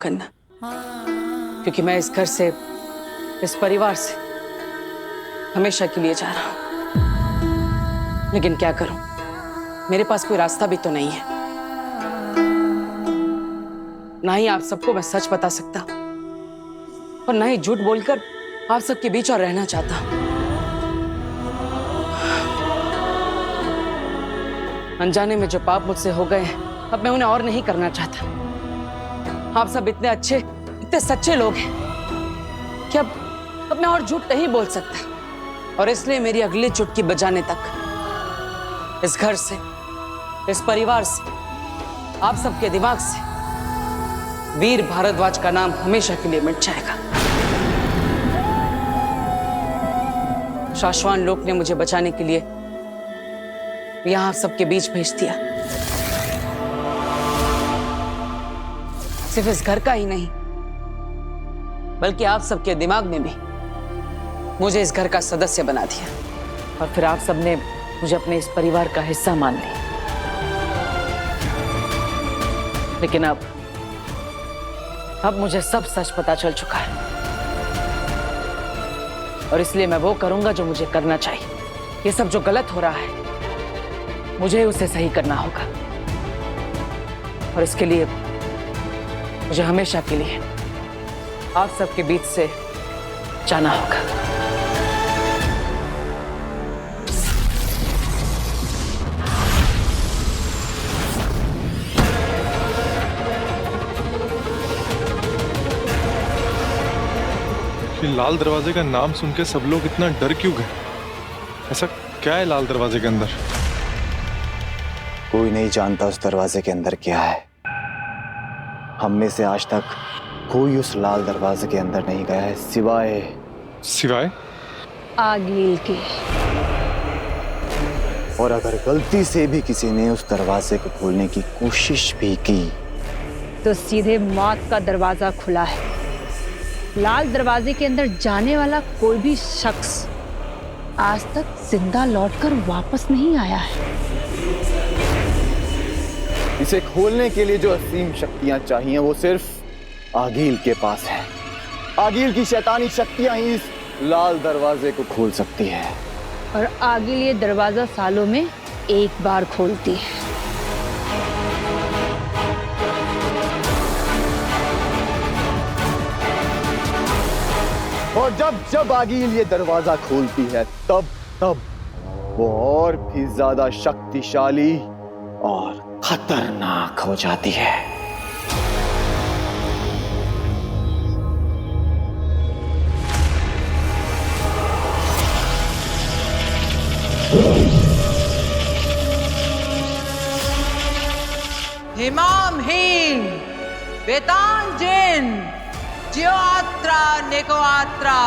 करना, क्योंकि मैं इस घर से, इस परिवार से हमेशा के लिए जा रहा हूं। लेकिन क्या करूं, मेरे पास कोई रास्ता भी तो नहीं है। ना ही आप सबको मैं सच बता सकता और ना ही झूठ बोलकर आप सबके बीच और रहना चाहता हूं। अनजाने में जो पाप मुझसे हो गए हैं, अब मैं उन्हें और नहीं करना चाहता। आप सब इतने अच्छे, इतने सच्चे लोग हैं कि अब मैं और झूठ नहीं बोल सकता। और इसलिए मेरी अगली चुटकी बजाने तक इस घर से, इस परिवार से, आप सबके दिमाग से वीर भारद्वाज का नाम हमेशा के लिए मिट जाएगा। शाश्वान लोक ने मुझे बचाने के लिए यहां आप सबके बीच भेज दिया। सिर्फ इस घर का ही नहीं, बल्कि आप सबके दिमाग में भी मुझे इस घर का सदस्य बना दिया। और फिर आप सबने मुझे अपने इस परिवार का हिस्सा मान लिया। लेकिन अब मुझे सब सच पता चल चुका है, और इसलिए मैं वो करूंगा जो मुझे करना चाहिए। ये सब जो गलत हो रहा है, मुझे उसे सही करना होगा। और इसके लिए मुझे हमेशा के लिए आप सबके बीच से जाना होगा। ये लाल दरवाजे का नाम सुन के सब लोग इतना डर क्यों गए? ऐसा क्या है लाल दरवाजे के अंदर? कोई नहीं जानता उस दरवाजे के अंदर क्या है। हम में से आज तक कोई उस लाल दरवाजे के अंदर नहीं गया है, सिवाय आगिल के। और अगर गलती से भी किसी ने उस दरवाजे को खोलने की कोशिश भी की तो सीधे मौत का दरवाजा खुला है। लाल दरवाजे के अंदर जाने वाला कोई भी शख्स आज तक जिंदा लौटकर वापस नहीं आया है। इसे खोलने के लिए जो असीम शक्तियां चाहिए वो सिर्फ आगिल के पास है। आगिल की शैतानी शक्तियां ही इस लाल दरवाजे को खोल सकती है। और आगिल ये दरवाजा सालों में एक बार खोलती है। और जब आगिल ये दरवाजा खोलती है तब वो और भी ज्यादा शक्तिशाली और खतरनाक हो जाती है। हिमाम हीन वेतांजन ज्यो आत्रा नेको आत्रा,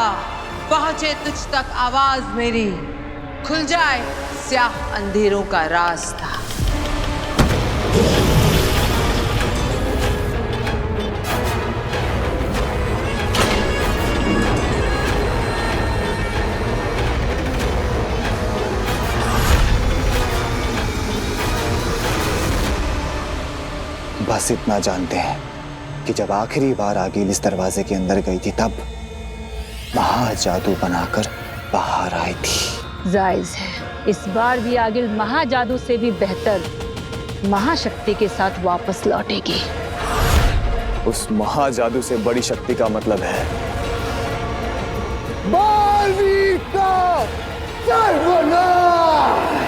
पहुंचे तुझ तक आवाज मेरी, खुल जाए स्याह अंधेरों का रास्ता। बस इतना जानते हैं कि जब आखिरी बार आगिल इस दरवाजे के अंदर गई थी तब महाजादू बनाकर बाहर आई थी। जायज है, इस बार भी आगिल महाजादू से भी बेहतर महाशक्ति के साथ वापस लौटेगी। उस महाजादू से बड़ी शक्ति का मतलब है बालवीर का सर्वनाश।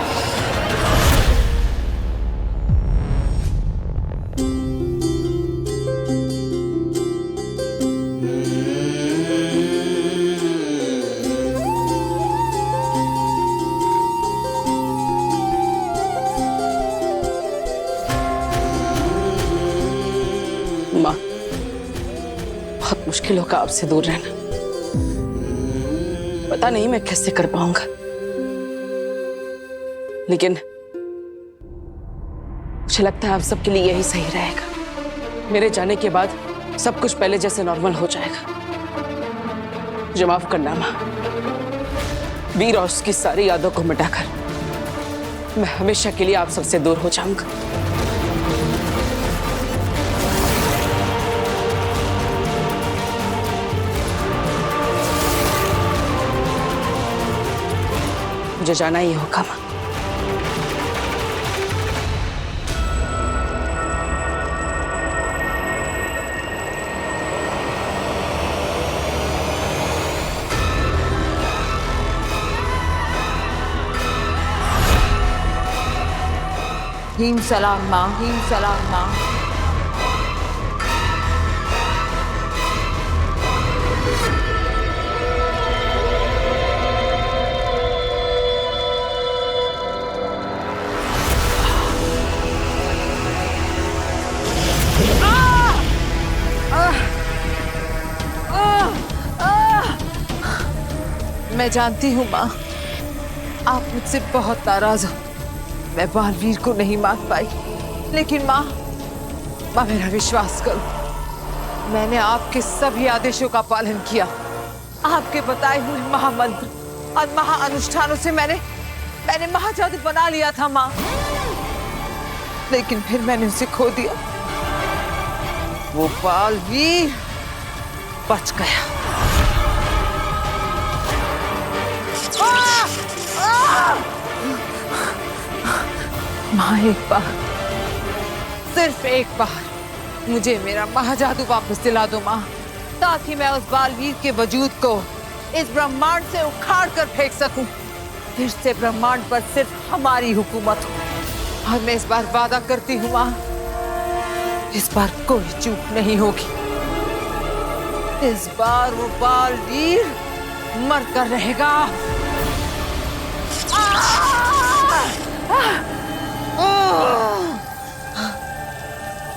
माँ, बहुत मुश्किल होगा आपसे दूर रहना। पता नहीं मैं कैसे कर पाऊंगा, लेकिन मुझे लगता है आप सबके लिए यही सही रहेगा। मेरे जाने के बाद सब कुछ पहले जैसे नॉर्मल हो जाएगा। मुझे माफ करना माँ। वीर और उसकी सारी यादों को मिटाकर मैं हमेशा के लिए आप सबसे दूर हो जाऊंगा। मुझे जाना ही होगा माँ। हीम सलाम माँ, हीम सलाम माँ। मैं जानती हूँ माँ, आप मुझसे बहुत नाराज हो। मैं बालवीर को नहीं मार पाई, लेकिन माँ मेरा विश्वास करो, मैंने आपके सभी आदेशों का पालन किया। आपके बताए हुए महामंत्र और महाअनुष्ठानों से मैंने महाजादू बना लिया था माँ, लेकिन फिर मैंने उसे खो दिया। वो बालवीर बच गया। माँ एक बार, सिर्फ एक बार मुझे मेरा महाजादू वापस दिला दो माँ, ताकि मैं उस बालवीर के वजूद को इस ब्रह्मांड से उखाड़ कर फेंक सकूं। फिर से ब्रह्मांड पर सिर्फ हमारी हुकूमत हो। और मैं इस बार वादा करती हूँ माँ, इस बार कोई चूक नहीं होगी। इस बार वो बालवीर मर कर रहेगा।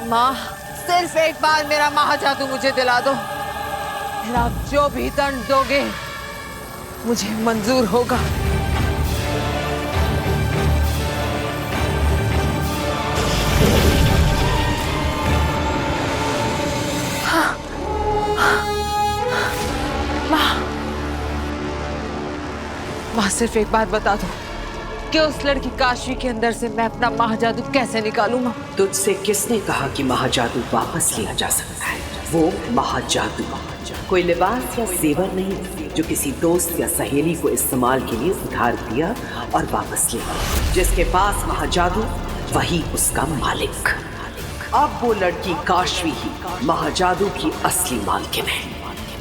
माँ सिर्फ एक बार मेरा महाजादू मुझे दिला दो, फिर आप जो भी दंड दोगे मुझे मंजूर होगा। माँ सिर्फ एक बात बता दो कि उस लड़की काशी के अंदर से मैं अपना महाजादू कैसे निकालूं माँ? तुझसे किसने कहा कि महाजादू वापस लिया जा सकता है? वो महाजादू कोई लिबास या जेवर नहीं जो किसी दोस्त या सहेली को इस्तेमाल के लिए उधार दिया और वापस ले लिया। जिसके पास महाजादू वही उसका मालिक। अब वो लड़की काशवी ही महाजादू की असली मालकिन है।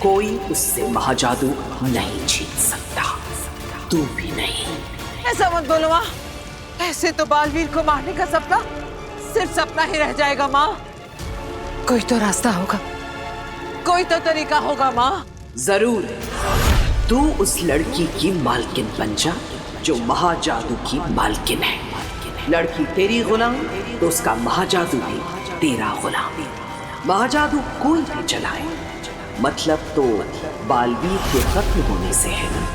कोई उससे महाजादू नहीं छीन सकता, तू भी नहीं। ऐसा मत बोलो माँ, ऐसे तो बालवीर को मारने का सपना सिर्फ सपना ही रह जाएगा माँ। कोई तो रास्ता होगा, कोई तो तरीका होगा माँ। जरूर, तू उस लड़की की मालकिन बन जा जो महाजादू की मालकिन है। लड़की तेरी गुलाम तो उसका महाजादू भी तेरा गुलाम। महाजादू कोई भी चलाए, मतलब तो बालवीर के खत्म होने से है ना।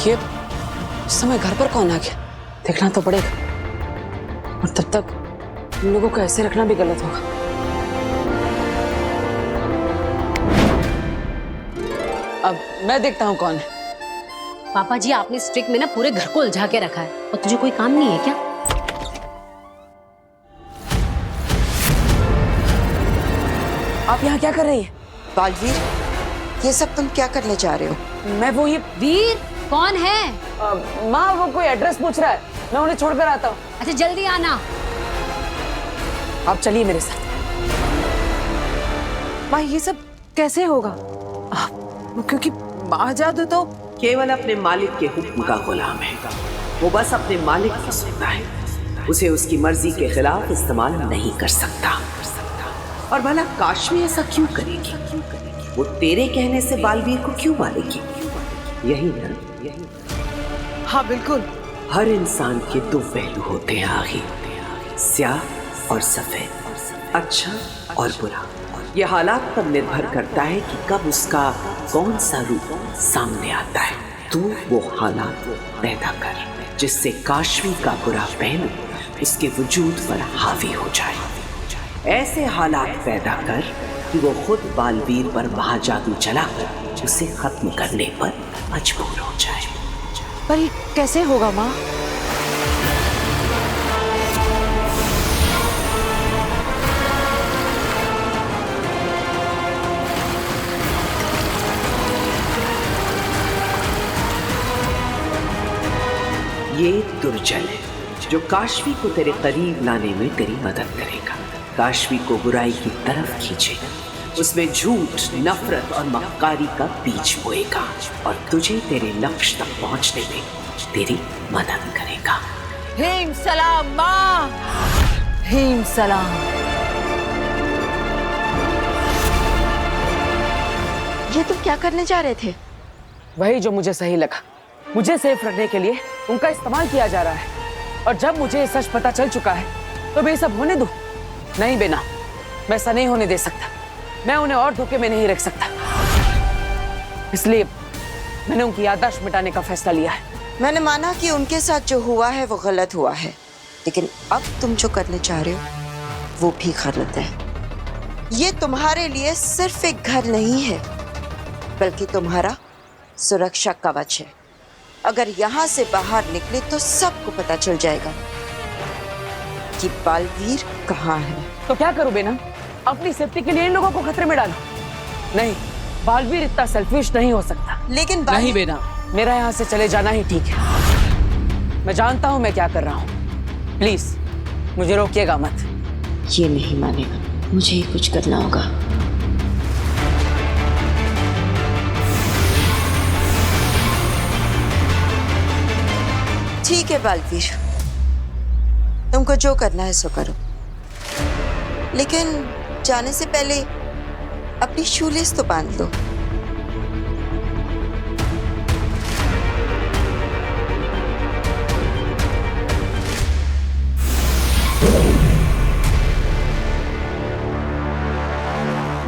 ये समय घर पर कौन आ गया? देखना तो पड़ेगा, और तब तक उन लोगों को ऐसे रखना भी गलत होगा। अब मैं देखता हूँ कौन है। पापा जी, आपने इस ट्रिक में ना पूरे घर को उलझा के रखा है, और तुझे कोई काम नहीं है क्या? आप यहाँ क्या कर रही है? बालवीर, ये सब तुम क्या करने जा रहे हो? मैं वो ये वीर कौन है? माँ वो कोई एड्रेस पूछ रहा है, मैं उन्हें छोड़कर आता हूँ। अच्छा जल्दी आना। आप चलिए मेरे साथ। माँ ये सब कैसे होगा? क्योंकि महाजादू तो केवल अपने मालिक के हुक्म का गुलाम है। वो बस अपने मालिक की सुनता है, उसे उसकी मर्जी के खिलाफ इस्तेमाल नहीं कर सकता। और भला काशवी ऐसा क्यों करेगी? वो तेरे कहने से बालवीर को क्यों मारेगी? यही ना? हाँ बिल्कुल। हर इंसान के दो पहलू होते हैं आखिर, स्याह और सफेद, अच्छा और बुरा। यह हालात पर निर्भर करता है कि कब उसका कौन सा रूप सामने आता है। तू वो हालात पैदा कर जिससे काशवी का बुरा पहलू उसके वजूद पर हावी हो जाए। ऐसे हालात पैदा कर कि वो खुद बालवीर पर महाजादू चलाकर उसे खत्म करने पर मजबूर हो जाए। पर ये कैसे होगा माँ? ये दुर्जन है जो काशवी को तेरे करीब लाने में तेरी मदद करेगा, काशवी को बुराई की तरफ खींचेगा, उसमें झूठ, नफरत और मक्कारी का बीज बोएगा और तुझे तेरे लक्ष्य तक पहुंचने में तेरी मदद करेगा। हेम सलाम माँ, हेम सलाम। ये तुम क्या करने जा रहे थे? वही जो मुझे सही लगा। मुझे सेफ रखने के लिए उनका इस्तेमाल किया जा रहा है, और जब मुझे ये सच पता चल चुका है तो मैं ये सब होने दूं? नहीं बेना, मैं ऐसा नहीं होने दे सकता। मैं उन्हें और धोखे में नहीं रख सकता, इसलिए मैंने उनकी याददाश्त मिटाने का फैसला लिया है। मैंने माना कि उनके साथ जो हुआ है वो गलत हुआ है, लेकिन अब तुम जो करने चाह रहे हो वो भी गलत है। ये तुम्हारे लिए सिर्फ एक घर नहीं है, बल्कि तुम्हारा सुरक्षा कवच है। अगर यहाँ से बाहर निकले तो सबको पता चल जाएगा कि बालवीर कहाँ है। तो क्या करूं बेना? अपनी सेफ्टी के लिए इन लोगों को खतरे में डालूं? नहीं, बालवीर इतना सेल्फिश नहीं हो सकता। लेकिन नहीं बेना, मेरा यहाँ से चले जाना ही ठीक है। मैं जानता हूँ मैं क्या कर रहा हूँ। प्लीज मुझे रोकिएगा मत। ये नहीं मानेगा, मुझे ही कुछ करना होगा। ठीक है बालवीर, तुमको जो करना है सो करो, लेकिन जाने से पहले अपनी शूलेस तो बांध लो।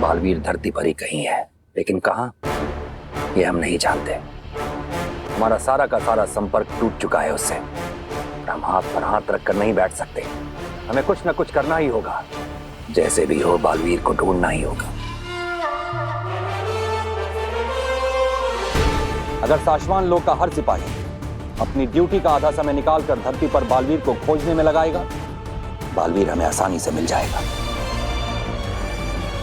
बालवीर धरती पर ही कहीं है, लेकिन कहां ये हम नहीं जानते। हमारा सारा का सारा संपर्क टूट चुका है उससे, और हम हाथ पर हाथ रखकर नहीं बैठ सकते। हमें कुछ न कुछ करना ही होगा। जैसे भी हो बालवीर को ढूंढना ही होगा। अगर साशवान लोक का हर सिपाही अपनी ड्यूटी का आधा समय निकालकर धरती पर बालवीर को खोजने में लगाएगा, बालवीर हमें आसानी से मिल जाएगा।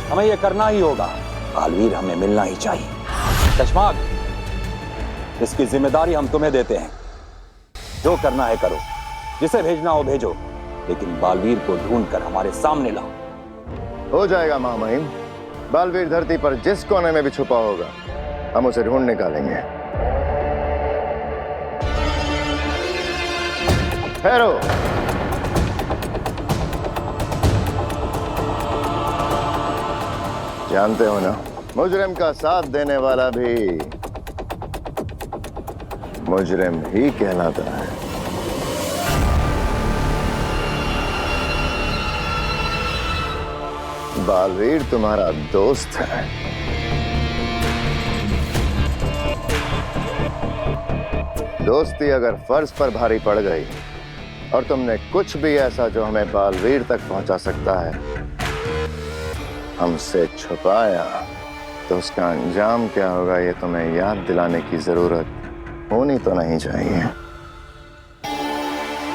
हमें यह करना ही होगा। बालवीर हमें मिलना ही चाहिए। चश्माग, इसकी जिम्मेदारी हम तुम्हें देते हैं। जो करना है करो, जिसे भेजना हो भेजो, लेकिन बालवीर को ढूंढकर हमारे सामने लाओ। हो जाएगा महामहिम। बालवीर धरती पर जिस कोने में भी छुपा होगा, हम उसे ढूंढ निकालेंगे। ठहरो। जानते हो ना, मुजरिम का साथ देने वाला भी मुजरिम ही कहलाता है। बालवीर तुम्हारा दोस्त है। दोस्ती अगर फर्ज पर भारी पड़ गई और तुमने कुछ भी ऐसा जो हमें बालवीर तक पहुंचा सकता है हमसे छुपाया, तो उसका अंजाम क्या होगा ये तुम्हें याद दिलाने की जरूरत होनी तो नहीं चाहिए।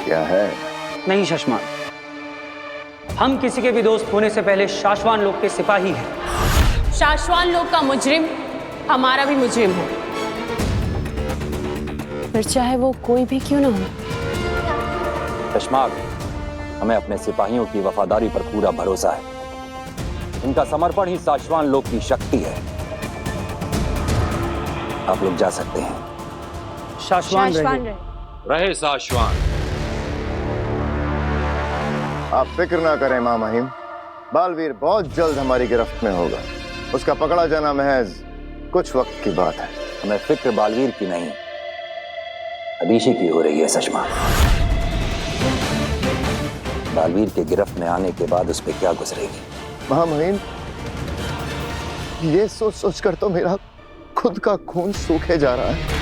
क्या है? नहीं शशमान, हम किसी के भी दोस्त होने से पहले शाश्वान लोक के सिपाही हैं। शाश्वान लोक का मुजरिम हमारा भी मुजरिम हो, फिर चाहे वो कोई भी क्यों ना हो। चश्माग, हमें अपने सिपाहियों की वफादारी पर पूरा भरोसा है। इनका समर्पण ही शाश्वान लोक की शक्ति है। आप लोग जा सकते हैं। शाश्वान रहे शाश्वान। आप फिक्र ना करें महामहिम, बालवीर बहुत जल्द हमारी गिरफ्त में होगा। उसका पकड़ा जाना महज कुछ वक्त की बात है। हमें फिक्र बालवीर की नहीं, अदीशी की हो रही है सशमान। बालवीर के गिरफ्त में आने के बाद उस पर क्या गुजरेगी? महामहिम, ये सोच सोचकर तो मेरा खुद का खून सूखे जा रहा है।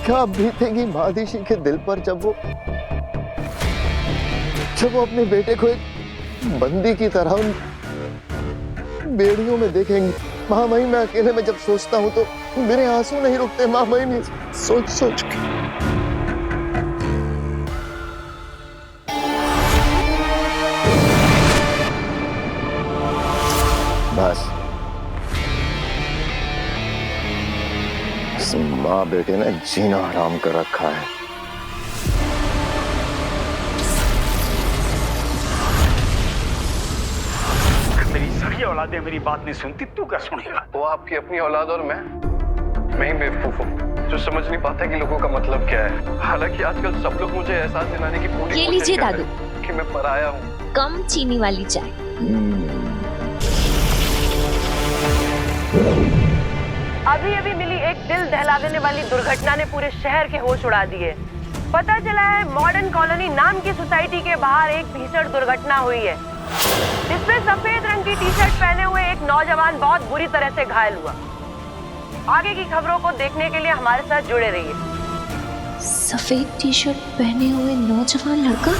क्या बीतेगी मादिशी के दिल पर जब वो अपने बेटे को एक बंदी की तरह उन बेड़ियों में देखेंगे। महामहिम, मैं अकेले में जब सोचता हूँ तो मेरे आंसू नहीं रुकते महामहिम, ये सोच सोच के। बस इस माँ बेटे ने जीना हराम कर रखा है। मेरी सारी औलादें मेरी बात नहीं सुनती, तू क्या सुनेगा? वो आपकी अपनी औलाद और मैं ही बेवकूफ हूँ जो समझ नहीं पाता कि लोगों का मतलब क्या है। हालांकि आजकल सब लोग मुझे एहसास दिलाने की पूरी ये कोशिश लीजिए कर रहे दादू, हैं कि मैं पराया हूँ। कम चीनी वाली चाय। अभी अभी मिली एक दिल दहला देने वाली दुर्घटना ने पूरे शहर के होश उड़ा दिए। पता चला है मॉडर्न कॉलोनी नाम की सोसाइटी के बाहर एक भीषण दुर्घटना हुई है, जिसमें सफेद रंग की टी शर्ट पहने हुए एक नौजवान बहुत बुरी तरह से घायल हुआ। आगे की खबरों को देखने के लिए हमारे साथ जुड़े रहिए। सफेद टी शर्ट पहने हुए नौजवान लड़का?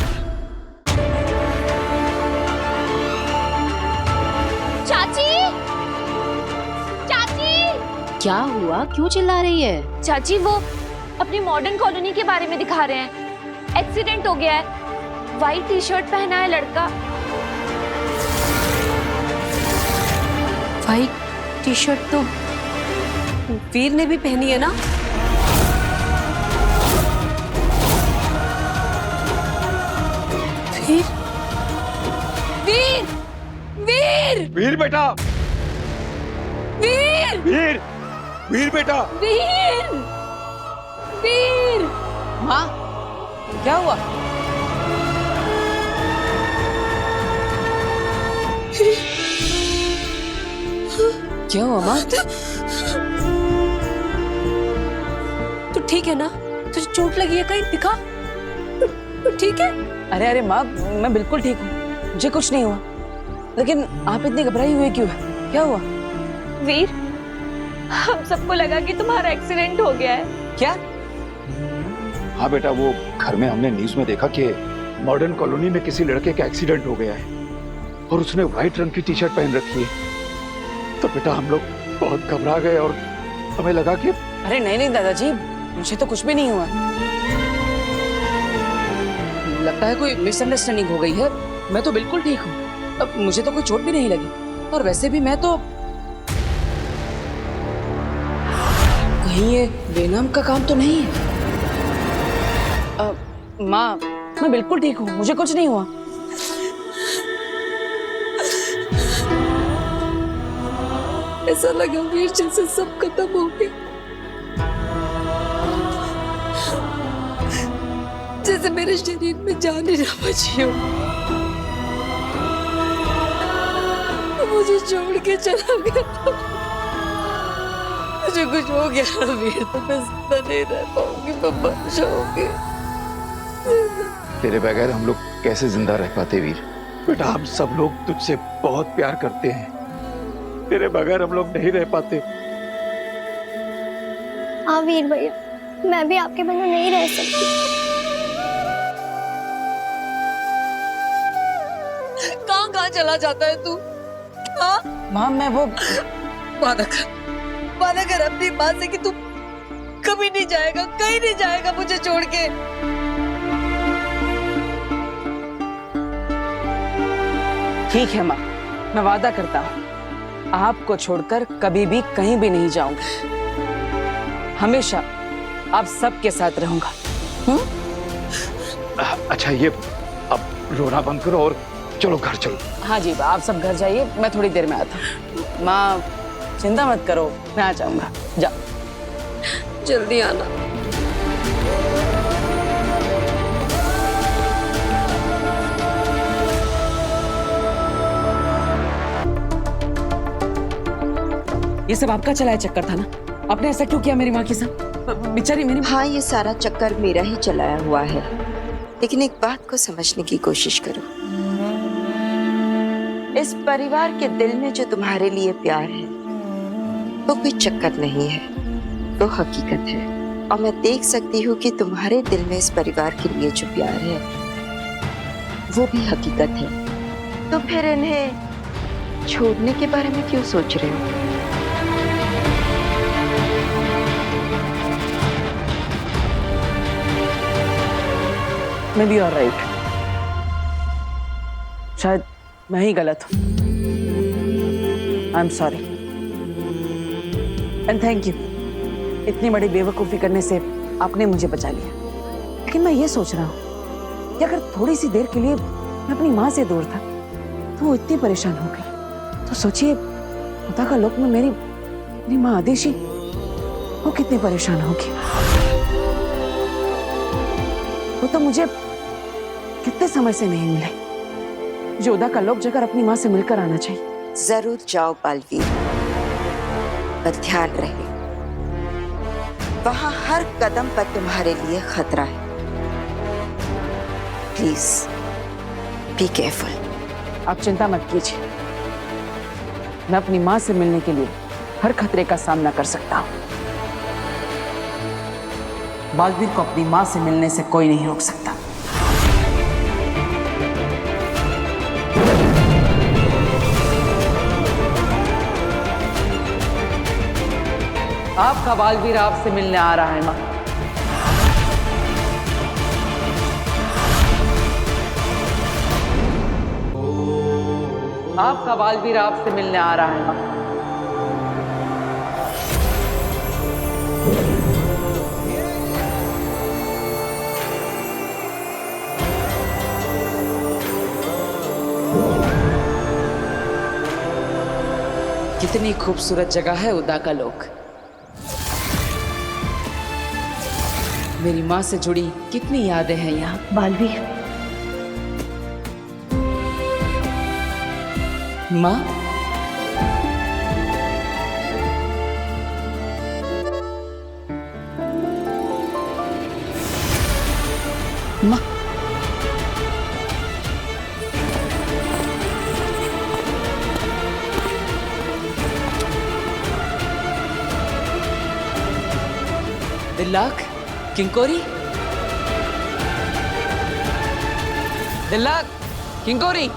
चाची, चाची! क्या हुआ, क्यों चिल्ला रही है? चाची, वो अपनी मॉडर्न कॉलोनी के बारे में दिखा रहे हैं। एक्सीडेंट हो गया है, व्हाइट टी शर्ट पहना है लड़का। व्हाइट टी शर्ट तो वीर ने भी पहनी है ना? वीर, वीर, वीर, वीर बेटा, वीर, वीर, वीर बेटा, वीर, वीर। माँ, क्या हुआ? क्या हुआ माँ? तू ठीक है ना? तुझे चोट लगी है कहीं? दिखा, तू ठीक है? अरे अरे माँ, मैं बिल्कुल ठीक हूँ, मुझे कुछ नहीं हुआ। लेकिन आप इतनी घबराई हुई क्यों है? क्या हुआ? वीर, हम सबको लगा कि तुम्हारा एक्सीडेंट हो गया है। क्या? हाँ बेटा, वो घर में हमने न्यूज में देखा कि मॉडर्न कॉलोनी में किसी लड़के का एक्सीडेंट हो गया है और उसने व्हाइट रंग की टी शर्ट पहन रखी है। तो बेटा हम लोग बहुत घबरा गए और हमें लगा कि अरे नहीं नहीं दादाजी, मुझे तो कुछ भी नहीं हुआ। लगता है कोई मिसअंडरस्टैंडिंग हो गई है। मैं तो बिल्कुल ठीक हूँ, अब मुझे तो कोई चोट भी नहीं लगी। और वैसे भी मैं तो कहीं ये बेनाम का काम तो नहीं है। माँ, मैं बिल्कुल ठीक हूँ, मुझे कुछ नहीं हुआ। ऐसा लगा वीर जैसे सब खत्म हो गया, जैसे मेरे शरीर में जान ही ना बची हो। मुझे छोड़ के चला गया था। मुझे कुछ हो गया वीर तो मैं जिंदा नहीं रह पाऊंगी, मैं मर जाऊंगी। तेरे बगैर हम लोग कैसे जिंदा रह पाते वीर? बेटा हम सब लोग तुझसे बहुत प्यार करते हैं, तेरे बगैर हम लोग नहीं रह पाते। हाँ वीर भैया, मैं भी आपके बिना नहीं रह सकती। कहाँ कहाँ चला जाता है तू? हाँ? माँ, मैं वो वादा कर अपनी माँ से कि तू कभी नहीं जाएगा, कहीं नहीं जाएगा मुझे छोड़ के। ठीक है माँ, मैं वादा करता हूँ आपको छोड़कर कभी भी कहीं भी नहीं जाऊंगा। हमेशा आप सबके साथ रहूंगा। अच्छा ये अब रोना बंद करो और चलो घर चलो। हाँ जी, आप सब घर जाइए, मैं थोड़ी देर में आता हूँ। माँ चिंता मत करो, मैं आ जाऊंगा। जाओ, जल्दी आना। ये सब आपका चलाया चक्कर था ना? आपने ऐसा क्यों किया मेरी माँ के साथ? बेचारी मेरी। हाँ, ये सारा चक्कर मेरा ही चलाया हुआ है, लेकिन एक बात को समझने की कोशिश करो। इस परिवार के दिल में जो तुम्हारे लिए प्यार है वो कोई चक्कर नहीं है, वो हकीकत है। और मैं देख सकती हूँ कि तुम्हारे दिल में इस परिवार के लिए जो प्यार है वो भी हकीकत है। तो फिर इन्हें छोड़ने के बारे में क्यों सोच रहे हो? Maybe you are right. शायद मैं ही गलत हूं। I am sorry and thank you. इतनी बड़ी बेवकूफ़ी करने से आपने मुझे बचा लिया। लेकिन मैं ये सोच रहा हूँ कि अगर थोड़ी सी देर के लिए मैं अपनी माँ से दूर था तो वो इतनी परेशान हो गई, तो सोचिए खुदा का लोक में मेरी माँ आदेशी वो कितनी परेशान होगी। वो तो मुझे कितने समय से नहीं मिले। मुझे उदा का लोक जाकर अपनी माँ से मिलकर आना चाहिए। जरूर जाओ बालवीर, पर ध्यान रहे वहां हर कदम पर तुम्हारे लिए खतरा है। Please be careful. आप चिंता मत कीजिए, मैं अपनी माँ से मिलने के लिए हर खतरे का सामना कर सकता हूँ। बालवीर को अपनी माँ से मिलने से कोई नहीं रोक सकता। आपका बालवीर आपसे मिलने आ रहा है माँ। आपका बालवीर आपसे मिलने आ रहा है माँ। कितनी खूबसूरत जगह है उदा का लोक। मेरी माँ से जुड़ी कितनी यादें हैं यहाँ। बालवीर, माँ, माँ, दिल्लाक, किंकोरी, दिल्लाक, किंकोरी।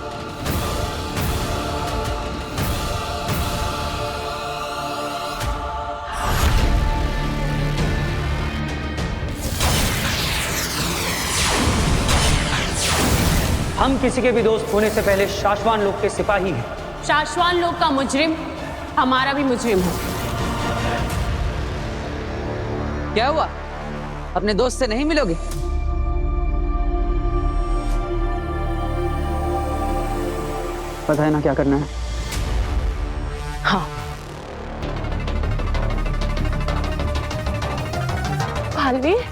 हम किसी के भी दोस्त होने से पहले शाश्वान लोक के सिपाही हैं। शाश्वान लोक का मुजरिम हमारा भी मुजरिम है। क्या हुआ? अपने दोस्त से नहीं मिलोगे? पता है ना क्या करना है? हाँ। बालवीर,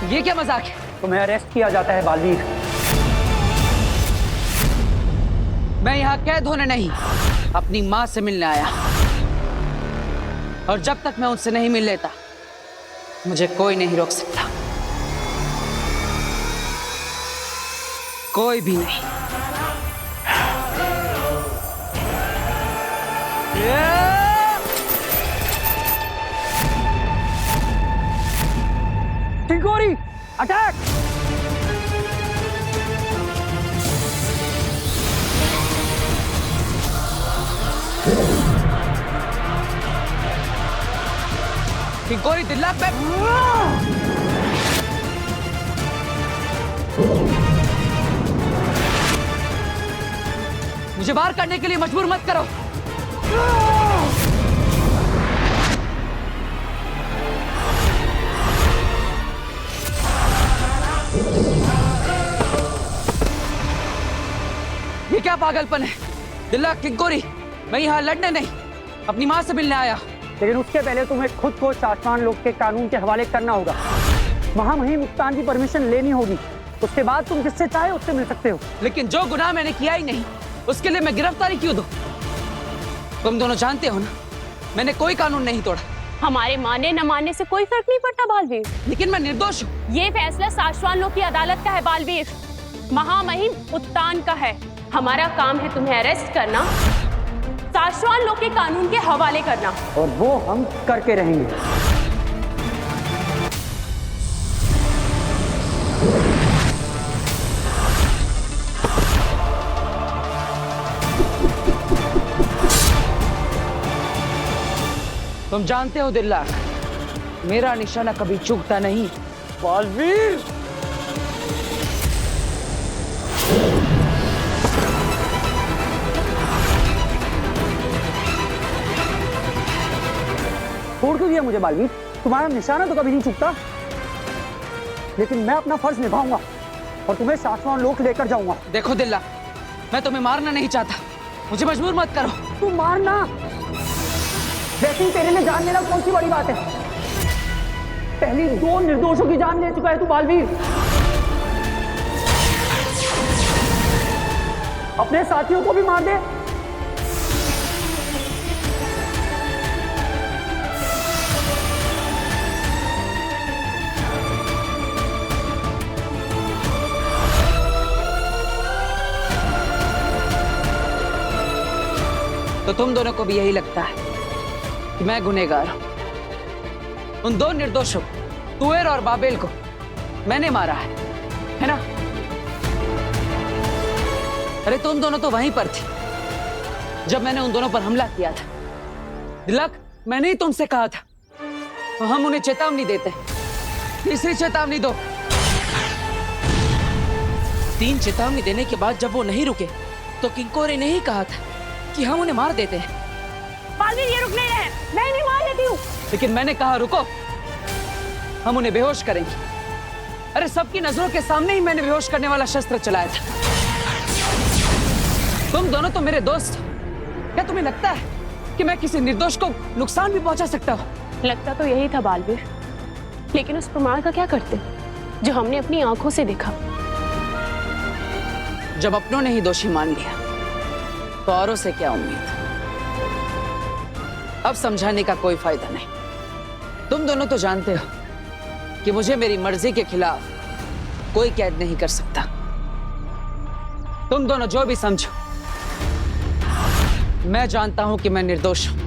ये क्या मजाक है? तुम्हें अरेस्ट किया जाता है बालवीर। मैं यहाँ कैद होने नहीं, अपनी माँ से मिलने आया। और जब तक मैं उनसे नहीं मिल लेता मुझे कोई नहीं रोक सकता, कोई भी नहीं। किंकोरी, अटैक! किंकोरी, दिल्लाक, मैं मुझे बाहर करने के लिए मजबूर मत करो। ये क्या पागलपन है? दिल्लाक, किंकोरी, मैं यहाँ लड़ने नहीं, अपनी माँ से मिलने आया। लेकिन उसके पहले तुम्हें खुद को शाश्वान लोक के कानून के हवाले करना होगा। महामहिम मुक्तान की परमिशन लेनी होगी, उसके बाद तुम जिससे चाहे उससे मिल सकते हो। लेकिन जो गुनाह मैंने किया ही नहीं उसके लिए मैं गिरफ्तारी क्यों दूं? तुम दोनों जानते हो ना मैंने कोई कानून नहीं तोड़ा। हमारे माने न मानने से कोई फर्क नहीं पड़ता बालवीर। लेकिन मैं निर्दोष हूँ। ये फैसला शाश्वान लोक की अदालत का है बालवीर, महामहिम उत्तान का है। हमारा काम है तुम्हें अरेस्ट करना, शाश्वान लोक के कानून के हवाले करना। और वो हम करके रहेंगे। तुम जानते हो दिल्लाक, मेरा निशाना कभी चूकता नहीं। बालवीर! छोड़ क्यों दिया मुझे बालवीर? तुम्हारा निशाना तो कभी नहीं चूकता, लेकिन मैं अपना फर्ज निभाऊंगा और तुम्हें शाश्वत लोक लेकर जाऊंगा। देखो दिल्ला, मैं तुम्हें मारना नहीं चाहता, मुझे मजबूर मत करो। तू मारना, वैसे तेरे लिए जान लेना कौन सी बड़ी बात है? पहली 2 निर्दोषों की जान ले चुका है तू बालवीर। अपने साथियों को भी मार दे। तो तुम दोनों को भी यही लगता है कि मैं गुनहगार हूं? उन 2 निर्दोषों तुएर और बाबेल को मैंने मारा है ना? अरे तुम दोनों तो वहीं पर थे जब मैंने उन दोनों पर हमला किया था। दिलक, मैंने ही तुमसे कहा था तो हम उन्हें चेतावनी देते। तीसरी चेतावनी दो। 3 चेतावनी देने के बाद जब वो नहीं रुके तो किंकोरे ने ही कहा था कि हम उन्हें मार देते हैं। बालवीर, ये रुक नहीं रहे, मैं नहीं मार देती हूँ। लेकिन मैंने कहा रुको, हम उन्हें बेहोश करेंगे। अरे सबकी नजरों के सामने ही मैंने बेहोश करने वाला शस्त्र चलाया था। तुम दोनों तो मेरे दोस्त, क्या तुम्हें लगता है कि मैं किसी निर्दोष को नुकसान भी पहुंचा सकता हूँ? लगता तो यही था बालवीर, लेकिन उस प्रमाण का क्या करते जो हमने अपनी आंखों से देखा? जब अपनों ने ही दोषी मान लिया तो औरों से क्या उम्मीद? अब समझाने का कोई फायदा नहीं। तुम दोनों तो जानते हो कि मुझे मेरी मर्जी के खिलाफ कोई कैद नहीं कर सकता। तुम दोनों जो भी समझो, मैं जानता हूं कि मैं निर्दोष हूं,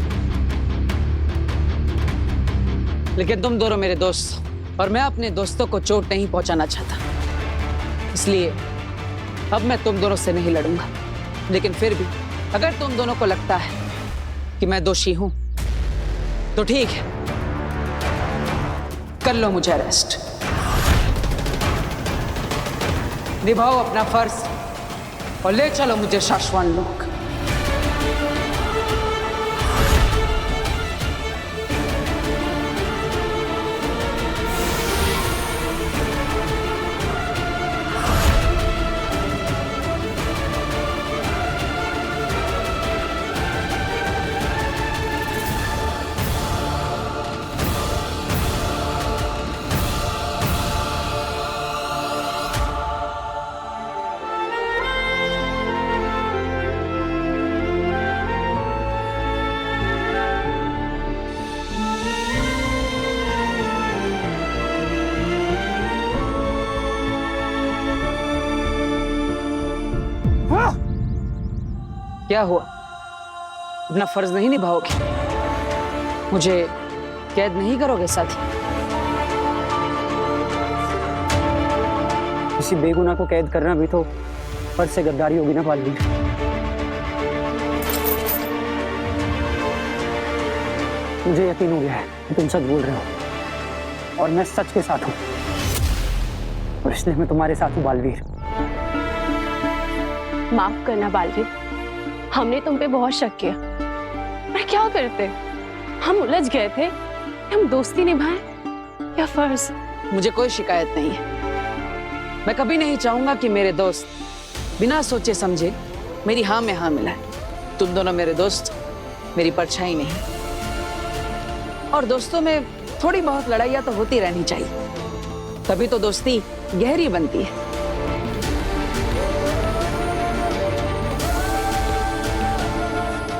लेकिन तुम दोनों मेरे दोस्त और मैं अपने दोस्तों को चोट नहीं पहुंचाना चाहता। इसलिए अब मैं तुम दोनों से नहीं लड़ूंगा। लेकिन फिर भी अगर तुम दोनों को लगता है कि मैं दोषी हूं तो ठीक है, कर लो मुझे अरेस्ट। निभाओ अपना फर्ज और ले चलो मुझे शाश्वत लोक। क्या हुआ? अपना फर्ज नहीं निभाओगे? मुझे कैद नहीं करोगे साथी? किसी बेगुनाह को कैद करना भी तो फर्ज से गद्दारी होगी ना बालवीर। मुझे यकीन हो गया है कि तुम सच बोल रहे हो और मैं सच के साथ हूं, और इसलिए मैं तुम्हारे साथ हूं बालवीर। माफ करना बालवीर, हमने तुम पे बहुत शक किया, पर क्या करते? हम उलझ गए थे, हम दोस्ती निभाएं या फर्ज? मुझे कोई शिकायत नहीं है। मैं कभी नहीं चाहूंगा कि मेरे दोस्त बिना सोचे समझे मेरी हाँ में हाँ मिलाए। तुम दोनों मेरे दोस्त, मेरी परछाई नहीं। और दोस्तों में थोड़ी बहुत लड़ाइयाँ तो होती रहनी चाहिए, तभी तो दोस्ती गहरी बनती है।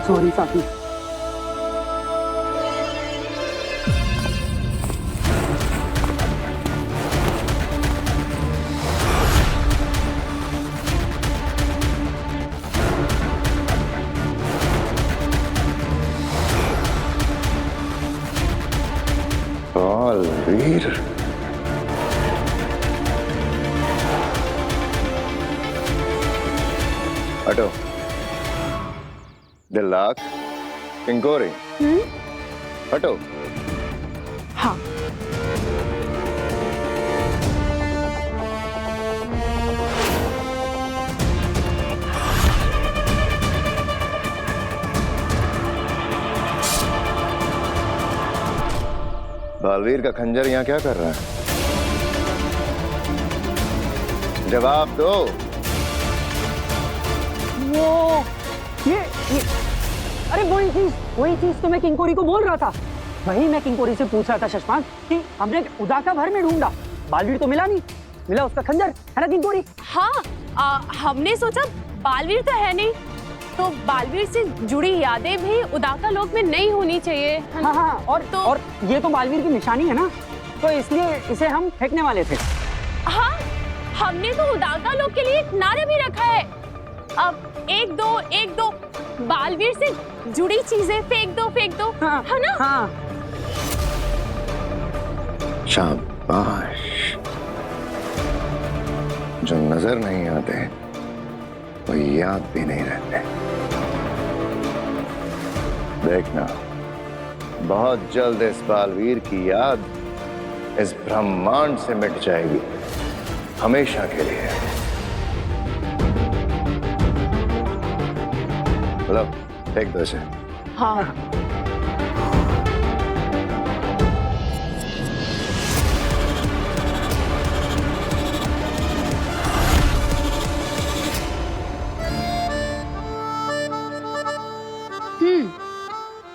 सॉरी साथी। बालवीर, हटो। दिल्लाक, किंकोरे, हटो। हाँ। बालवीर का खंजर यहाँ क्या कर रहा है? जवाब दो। वो ये अरे वही चीज तो मैं किंकोरी को बोल रहा था। वही मैं किंकोरी से पूछ रहा था शशपांक कि हमने उदाका भर में ढूंढा, बालवीर तो मिला नहीं, मिला उसका खंजर, है ना किंकोरी? हाँ, हमने सोचा बालवीर तो है नहीं, तो बालवीर से जुड़ी यादें भी उदाका लोक में नहीं होनी चाहिए। हाँ, और ये तो बालवीर की निशानी है ना, तो इसलिए इसे हम फेंकने वाले थे। हाँ, हमने तो उदाका लोक के लिए एक नारा भी रखा है, अब एक दो बालवीर से जुड़ी चीजें फेंक दो, हाँ, है ना? हाँ। शाबाश। जो नजर नहीं आते वो याद भी नहीं रहते। देखना, बहुत जल्द इस बालवीर की याद इस ब्रह्मांड से मिट जाएगी, हमेशा के लिए। लो, फेंक दो इसे। हाँ।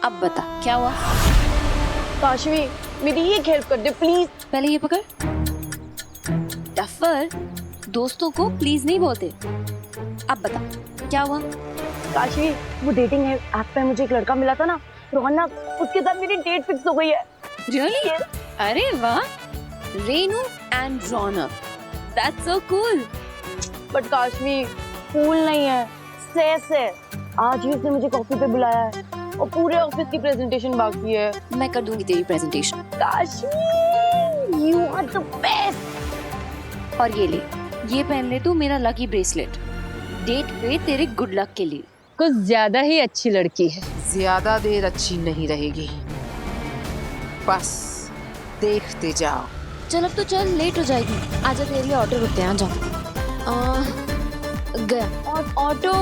अब बता क्या हुआ? काशवी, मेरी ये हेल्प कर दे प्लीज। पहले ये पकड़। डफर, दोस्तों को प्लीज नहीं बोलते। अब बता क्या हुआ? काशवी, वो डेटिंग ऐप पे मुझे एक लड़का मिला था ना, रोहना, उसके साथ मेरी डेट फिक्स हो गई है। रियली? अरे वाह, Renu and Raunak, that's so cool. But Kashvi, cool नहीं है, सेस है। आज ही उसने मुझे कॉफी पे बुलाया है और पूरे ऑफिस की प्रेजेंटेशन बाकी है। मैं कर दूंगी तेरी presentation. Kashvi, you are the best. और ये ले, ये पहन ले तू मेरा लकी ब्रेसलेट, डेट पे तेरे गुड लक के लिए। कुछ ज्यादा ही अच्छी लड़की है। ज्यादा देर अच्छी नहीं रहेगी, बस देखते जाओ। चल अब तो चल, लेट हो जाएगी। आजा, तेरे लिए ऑटो रुकते हैं, आ जाओ। गया और ऑटो।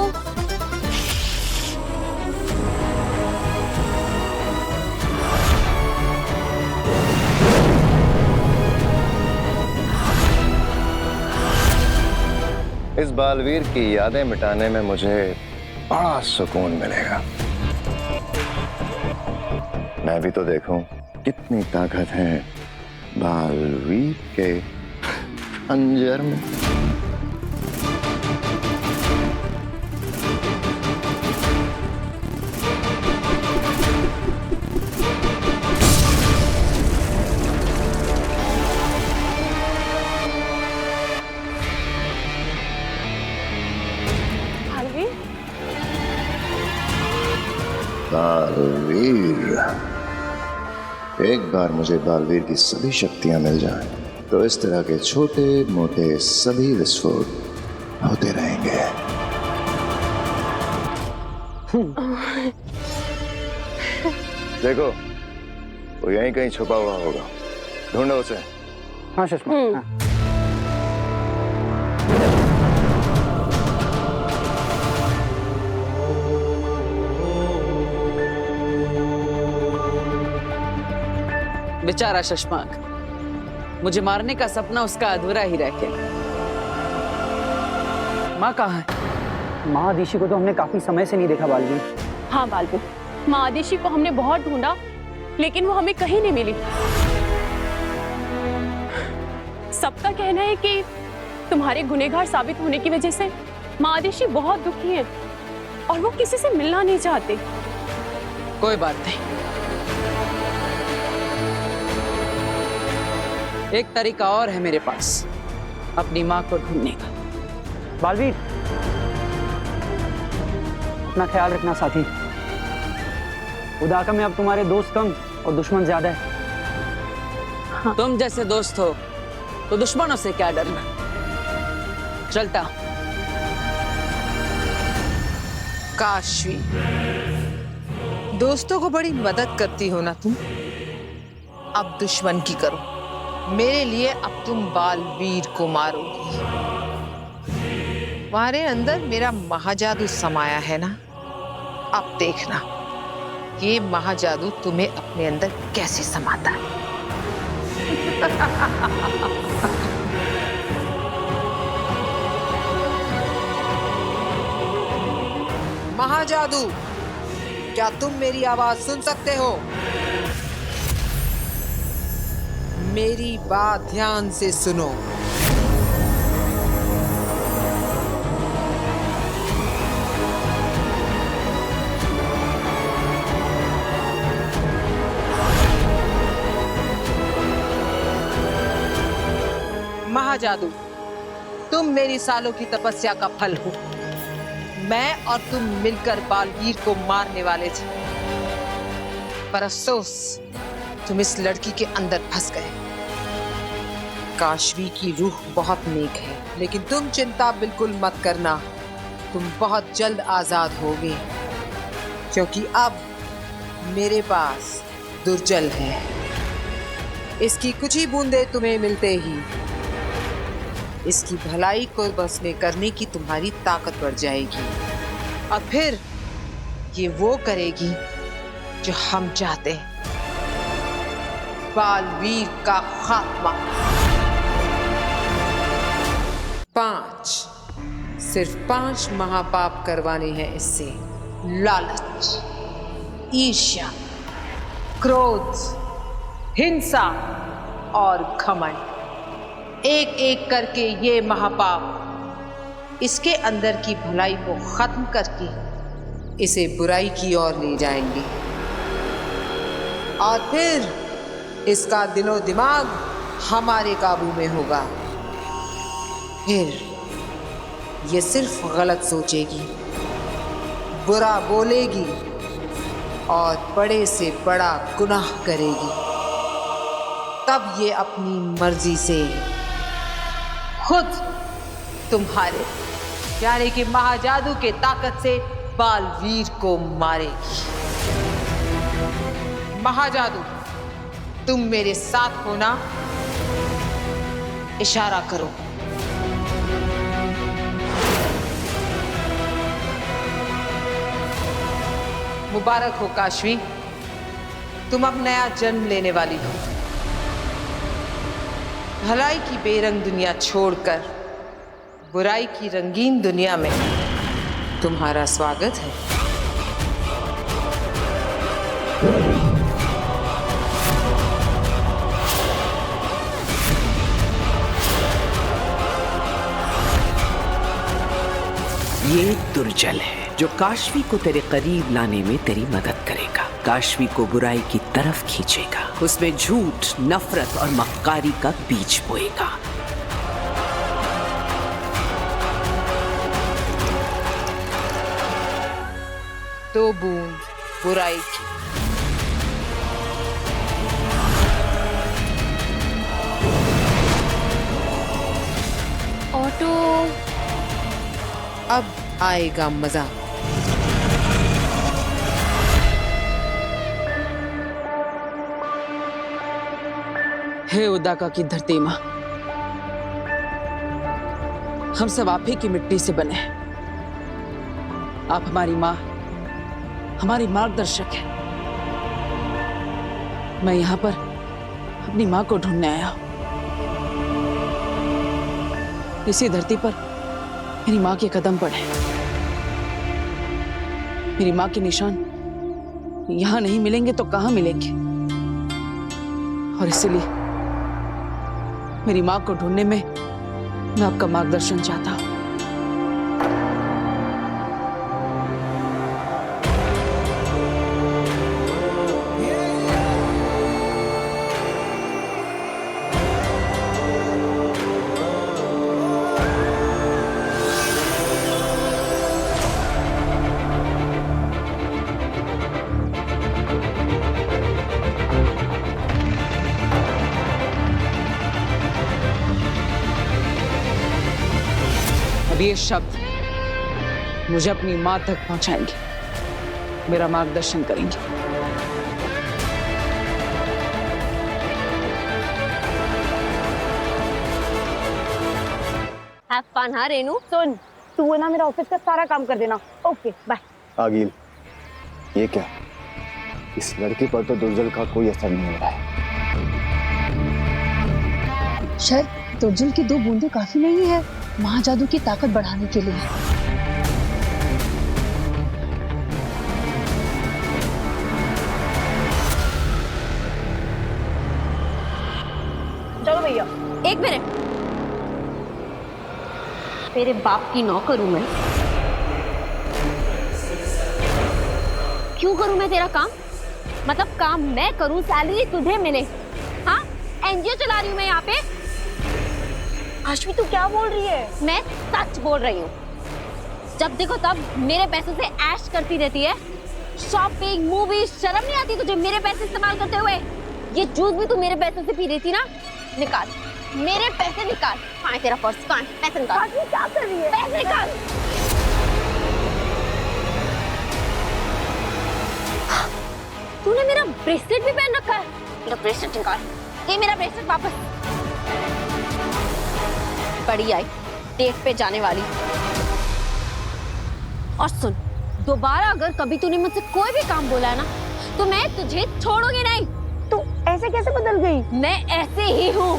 इस बालवीर की यादें मिटाने में मुझे बड़ा सुकून मिलेगा। मैं भी तो देखूं कितनी ताकत है बालवीर के खंजर में। बालवीर, एक बार मुझे बालवीर की सभी शक्तियां मिल जाएं, तो इस तरह के छोटे मोटे सभी विस्फोट होते रहेंगे। देखो, वो यहीं कहीं छुपा हुआ होगा, ढूंढो उसे। हाँ सुषमा। बेचारा शशमाक, मुझे मारने का सपना उसका अधूरा ही रह गया। माँ कहाँ है? माँ आदिशी को तो हमने काफी समय से नहीं देखा बालवीर। हाँ बालवीर, माँ आदिशी को हमने बहुत ढूंढा, लेकिन वो हमें कहीं नहीं मिली। सबका कहना है कि तुम्हारे गुनहगार साबित होने की वजह से माँ आदिशी बहुत दुखी है और वो किसी से मिलना नहीं चाहते। कोई बात नहीं, एक तरीका और है मेरे पास अपनी माँ को ढूंढने का। बालवीर, अपना ख्याल रखना साथी। उदाका में अब तुम्हारे दोस्त कम और दुश्मन ज्यादा है। हाँ। तुम जैसे दोस्त हो तो दुश्मनों से क्या डरना। चलता काशवी, दोस्तों को बड़ी मदद करती हो ना तुम, अब दुश्मन की करो। मेरे लिए अब तुम बालवीर को मारोगी। तुम्हारे अंदर मेरा महाजादू समाया है ना, अब देखना ये महाजादू तुम्हें अपने अंदर कैसे समाता है। महाजादू, क्या तुम मेरी आवाज सुन सकते हो? मेरी बात ध्यान से सुनो। महाजादू, तुम मेरी सालों की तपस्या का फल हो। मैं और तुम मिलकर बालवीर को मारने वाले थे, पर अफसोस तुम इस लड़की के अंदर फंस गए। काशवी की रूह बहुत नेक है, लेकिन तुम चिंता बिल्कुल मत करना, तुम बहुत जल्द आजाद होगे, क्योंकि अब मेरे पास दुर्जल है। इसकी कुछ ही बूंदे तुम्हें मिलते ही इसकी भलाई को बस में करने की तुम्हारी ताकत बढ़ जाएगी, और फिर ये वो करेगी जो हम चाहते हैं, बालवीर का खात्मा। 5, सिर्फ 5 महापाप करवाने हैं इससे। लालच, ईर्ष्या, क्रोध, हिंसा और घमंड। एक एक करके ये महापाप इसके अंदर की भलाई को खत्म करके इसे बुराई की ओर ले जाएंगे, और फिर इसका दिलो दिमाग हमारे काबू में होगा। फिर ये सिर्फ गलत सोचेगी, बुरा बोलेगी और बड़े से बड़ा गुनाह करेगी। तब ये अपनी मर्जी से खुद तुम्हारे यानी कि महाजादू के ताकत से बालवीर को मारेगी। महाजादू, तुम मेरे साथ हो ना? इशारा करो। मुबारक हो काशवी, तुम अब नया जन्म लेने वाली हो। भलाई की बेरंग दुनिया छोड़कर बुराई की रंगीन दुनिया में तुम्हारा स्वागत है। ये दुर्जल है जो काशवी को तेरे करीब लाने में तेरी मदद करेगा, काशवी को बुराई की तरफ खींचेगा, उसमें झूठ, नफरत और मक्कारी का बीज बोएगा। तो बूंद बुराई की, ऑटो, अब आएगा मजा। हे उदाका की धरती माँ, हम सब आप ही की मिट्टी से बने हैं। आप हमारी माँ, हमारी मार्गदर्शक है। मैं यहाँ पर अपनी माँ को ढूंढने आया हूँ। इसी धरती पर मेरी माँ के कदम पड़े। मेरी माँ के निशान यहाँ नहीं मिलेंगे तो कहाँ मिलेंगे? और इसीलिए मेरी माँ को ढूंढने में मैं आपका मार्गदर्शन चाहता हूँ। अब ये शब्द मुझे अपनी माँ तक पहुंचाएंगे। मेरा मार्गदर्शन करेंगी। हैव फन हाँ रेनू। सुन, तू है ना मेरा ऑफिस का सारा काम कर देना। Okay bye. आगिल, ये क्या? इस लड़की पर तो दुर्जल का कोई असर नहीं हो रहा है। शायद दुर्जल की 2 बूंदें काफी नहीं है महाजादू की ताकत बढ़ाने के लिए। चलो भैया। एक मिनट, तेरे बाप की नौकर हूं मैं। क्यों करूं मैं तेरा काम? मतलब काम मैं करूं, सैलरी तुझे मिले। हाँ, एनजीओ चला रही हूं मैं यहाँ पे। आश्वी तू क्या बोल रही है? मैं सच बोल रही हूँ। जब देखो तब मेरे पैसों से ऐश करती रहती है। शॉपिंग, मूवी, शर्म नहीं आती तुझे मेरे पैसे इस्तेमाल करते हुए? ये जूस भी तू मेरे पैसों से पी रही थी ना? निकाल मेरे पैसे, निकाल। कहाँ है तेरा पर्स? कहाँ है? पैसे निकाल। क्या कर रही है? पैसे निकाल। तूने मेरा ब्रेसलेट भी पहन रखा है। मेरा ब्रेसलेट निकाल। ये मेरा ब्रेसलेट वापस। बड़ी आई डेट पे जाने वाली। और सुन, दोबारा अगर कभी तूने मुझसे कोई भी काम बोला है ना, तो मैं तुझे छोड़ूंगी नहीं। तू ऐसे कैसे बदल गई? मैं ऐसे ही हूँ।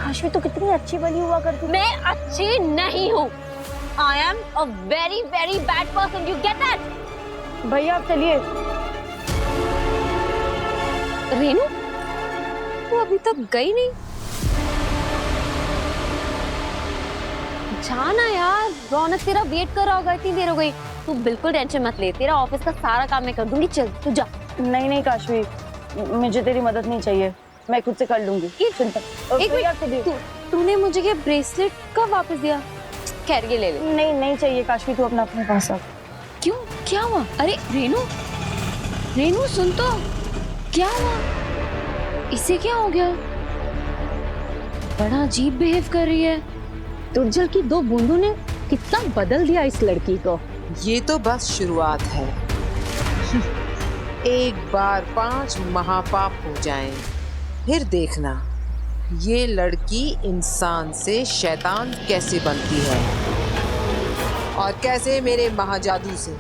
आश्वी तू कितनी अच्छी बनी हुआ करती। मैं अच्छी नहीं हूँ। I am a very very bad person. You get that? भैया आप चलिए। रेनू, तू अभी तक गई नहीं? जाना यार, रौनक तेरा वेट कर रहा होगा, इतनी देर हो गई। तू बिल्कुल टेंशन मत ले, तेरा ऑफिस का सारा काम मैं कर दूंगी। चल तू जा। नहीं काशवी, मुझे तेरी मदद नहीं चाहिए, मैं खुद से कर लूंगी। एक मिनट, तूने मुझे ये ब्रेसलेट कब वापस दिया? खैर ये ले ले। नहीं चाहिए काशवी, तू अपना अपने पास रख। क्यों, क्या हुआ? अरे रेनू, रेनू सुन तो, क्या हुआ? इसे क्या हो गया? बड़ा अजीब बिहेव कर रही है। दुर्जल की 2 बूंदों ने कितना बदल दिया इस लड़की को। ये तो बस शुरुआत है। एक बार 5 महापाप हो जाएं, फिर देखना ये लड़की इंसान से शैतान कैसे बनती है और कैसे मेरे महाजादू से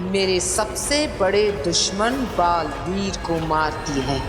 मेरे सबसे बड़े दुश्मन बालवीर को मारती है।